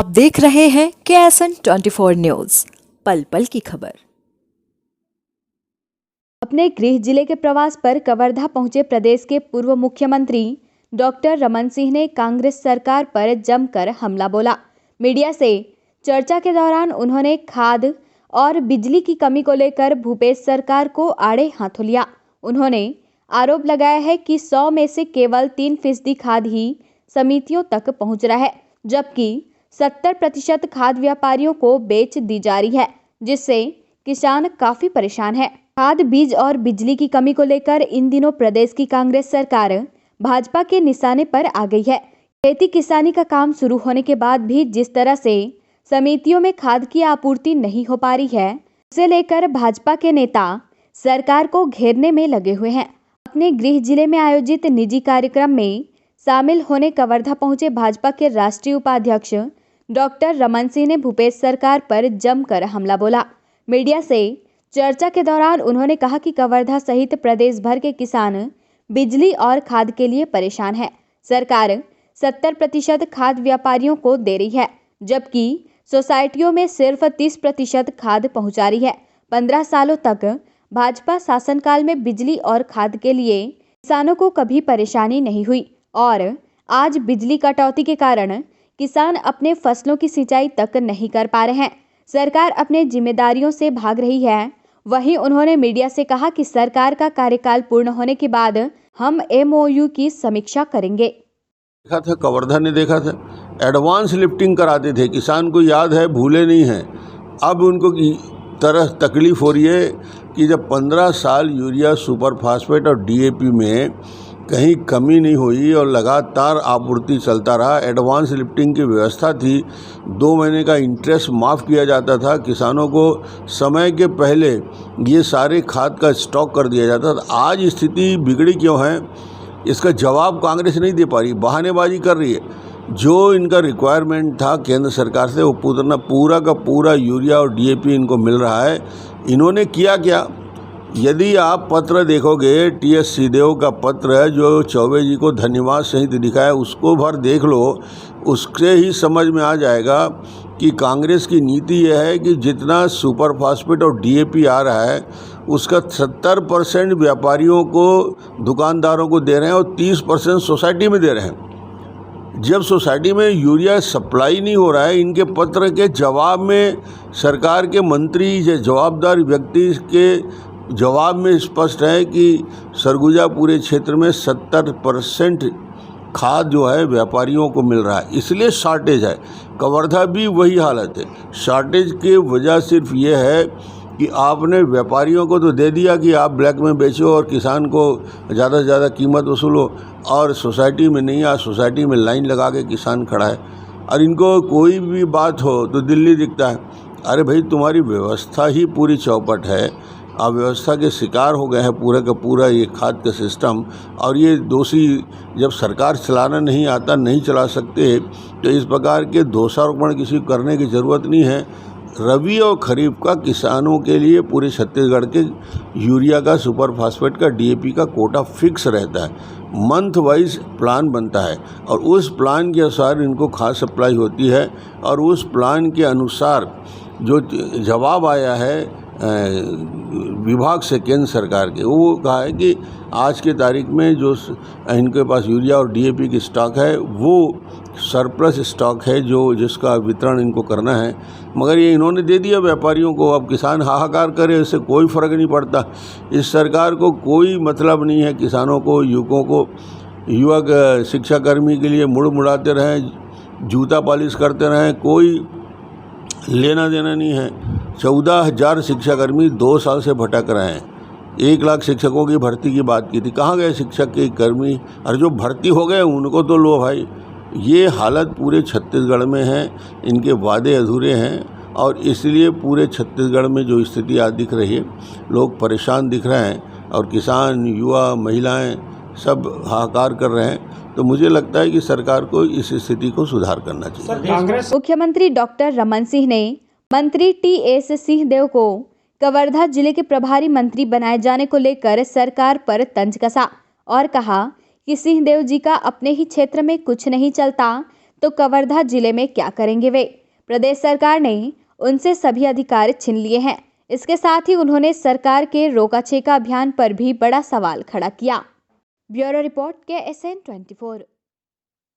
आप देख रहे हैं KSN 24 न्यूज, पल पल की खबर। अपने गृह जिले के प्रवास पर कवर्धा पहुंचे प्रदेश के पूर्व मुख्यमंत्री डॉक्टर रमन सिंह ने कांग्रेस सरकार पर जमकर हमला बोला। मीडिया से चर्चा के दौरान उन्होंने खाद और बिजली की कमी को लेकर भूपेश सरकार को आड़े हाथों लिया। उन्होंने आरोप लगाया है कि 100 में से केवल 3% खाद ही समितियों तक पहुंच रहा है, जबकि 70% खाद व्यापारियों को बेच दी जा रही है, जिससे किसान काफी परेशान है। खाद, बीज और बिजली की कमी को लेकर इन दिनों प्रदेश की कांग्रेस सरकार भाजपा के निशाने पर आ गई है। खेती किसानी का काम शुरू होने के बाद भी जिस तरह से समितियों में खाद की आपूर्ति नहीं हो पा रही है, उसे लेकर भाजपा के नेता सरकार को घेरने में लगे हुए हैं। अपने गृह जिले में आयोजित निजी कार्यक्रम में शामिल होने कवर्धा पहुंचे भाजपा के राष्ट्रीय उपाध्यक्ष डॉक्टर रमन सिंह ने भूपेश सरकार पर जमकर हमला बोला। मीडिया से चर्चा के दौरान उन्होंने कहा कि कवर्धा सहित प्रदेश भर के किसान बिजली और खाद के लिए परेशान है। सरकार 70% खाद व्यापारियों को दे रही है, जबकि सोसाइटियों में सिर्फ 30% खाद पहुंचा रही है। 15 सालों तक भाजपा शासनकाल में बिजली और खाद के लिए किसानों को कभी परेशानी नहीं हुई और आज बिजली कटौती के कारण किसान अपने फसलों की सिंचाई तक नहीं कर पा रहे हैं। सरकार अपने जिम्मेदारियों से भाग रही है। वहीं उन्होंने मीडिया से कहा कि सरकार का कार्यकाल पूर्ण होने के बाद हम MOU की समीक्षा करेंगे। देखा था, कवर्धा ने देखा था, एडवांस लिफ्टिंग कराते थे, किसान को याद है, भूले नहीं हैं। अब उनको की तरह तकलीफ हो रही है कि जब 15 साल यूरिया, सुपर फास्फेट और DAP में कहीं कमी नहीं हुई और लगातार आपूर्ति चलता रहा, एडवांस लिफ्टिंग की व्यवस्था थी, 2 महीने का इंटरेस्ट माफ़ किया जाता था, किसानों को समय के पहले ये सारे खाद का स्टॉक कर दिया जाता था। आज स्थिति बिगड़ी क्यों है, इसका जवाब कांग्रेस नहीं दे पा रही, बहानेबाजी कर रही है। जो इनका रिक्वायरमेंट था केंद्र सरकार से, वो पूरा का पूरा यूरिया और DAP इनको मिल रहा है। इन्होंने किया क्या? यदि आप पत्र देखोगे, TS सिंहदेव का पत्र है जो चौबे जी को धन्यवाद सहित लिखा है, उसको भर देख लो, उससे ही समझ में आ जाएगा कि कांग्रेस की नीति यह है कि जितना सुपर फास्फेट और DAP आ रहा है उसका 70% व्यापारियों को, दुकानदारों को दे रहे हैं और 30% सोसाइटी में दे रहे हैं। जब सोसाइटी में यूरिया सप्लाई नहीं हो रहा है, इनके पत्र के जवाब में सरकार के मंत्री या जवाबदार व्यक्ति के जवाब में स्पष्ट है कि सरगुजा पूरे क्षेत्र में 70% खाद जो है व्यापारियों को मिल रहा है, इसलिए शॉर्टेज है। कवर्धा भी वही हालत है। शॉर्टेज की वजह सिर्फ ये है कि आपने व्यापारियों को तो दे दिया कि आप ब्लैक में बेचो और किसान को ज़्यादा से ज़्यादा कीमत वसूलो, और सोसाइटी में नहीं, आज सोसाइटी में लाइन लगा के किसान खड़ा है। और इनको कोई भी बात हो तो दिल्ली दिखता है। अरे भाई, तुम्हारी व्यवस्था ही पूरी चौपट है, अव्यवस्था के शिकार हो गए हैं पूरा का पूरा ये खाद का सिस्टम। और ये दोषी, जब सरकार चलाना नहीं आता, नहीं चला सकते, तो इस प्रकार के दोषारोपण किसी को करने की ज़रूरत नहीं है। रबी और खरीफ का किसानों के लिए पूरे छत्तीसगढ़ के यूरिया का, सुपर फास्फेट का, DAP का कोटा फिक्स रहता है। मंथ वाइज प्लान बनता है और उस प्लान के अनुसार इनको खाद सप्लाई होती है। और उस प्लान के अनुसार जो जवाब आया है विभाग से केंद्र सरकार के, वो कहा है कि आज के तारीख में जो इनके पास यूरिया और DAP की स्टॉक है वो सरप्लस स्टॉक है, जो जिसका वितरण इनको करना है। मगर ये इन्होंने दे दिया व्यापारियों को। अब किसान हाहाकार करे, इससे कोई फ़र्क नहीं पड़ता। इस सरकार को कोई मतलब नहीं है किसानों को, युवकों को। युवक शिक्षाकर्मी के लिए मुड़ मुड़ाते रहें, जूता पॉलिश करते रहें, कोई लेना देना नहीं है। 14,000 शिक्षाकर्मी 2 साल से भटक रहे हैं। 1 लाख शिक्षकों की भर्ती की बात की थी, कहाँ गए शिक्षक के कर्मी? और जो भर्ती हो गए उनको तो लो भाई। ये हालत पूरे छत्तीसगढ़ में है, इनके वादे अधूरे हैं और इसलिए पूरे छत्तीसगढ़ में जो स्थिति आज दिख रही है, लोग परेशान दिख रहे हैं और किसान, युवा, महिलाएं सब हाहाकार कर रहे हैं। तो मुझे लगता है कि सरकार को इस स्थिति को सुधार करना चाहिए। मुख्यमंत्री डॉक्टर रमन सिंह ने मंत्री TS सिंहदेव को कवर्धा जिले के प्रभारी मंत्री बनाए जाने को लेकर सरकार पर तंज कसा और कहा कि सिंहदेव जी का अपने ही क्षेत्र में कुछ नहीं चलता तो कवर्धा जिले में क्या करेंगे वे? प्रदेश सरकार ने उनसे सभी अधिकार छीन लिए हैं। इसके साथ ही उन्होंने सरकार के रोका छेका अभियान पर भी बड़ा सवाल खड़ा किया। Bureau report KSN 24।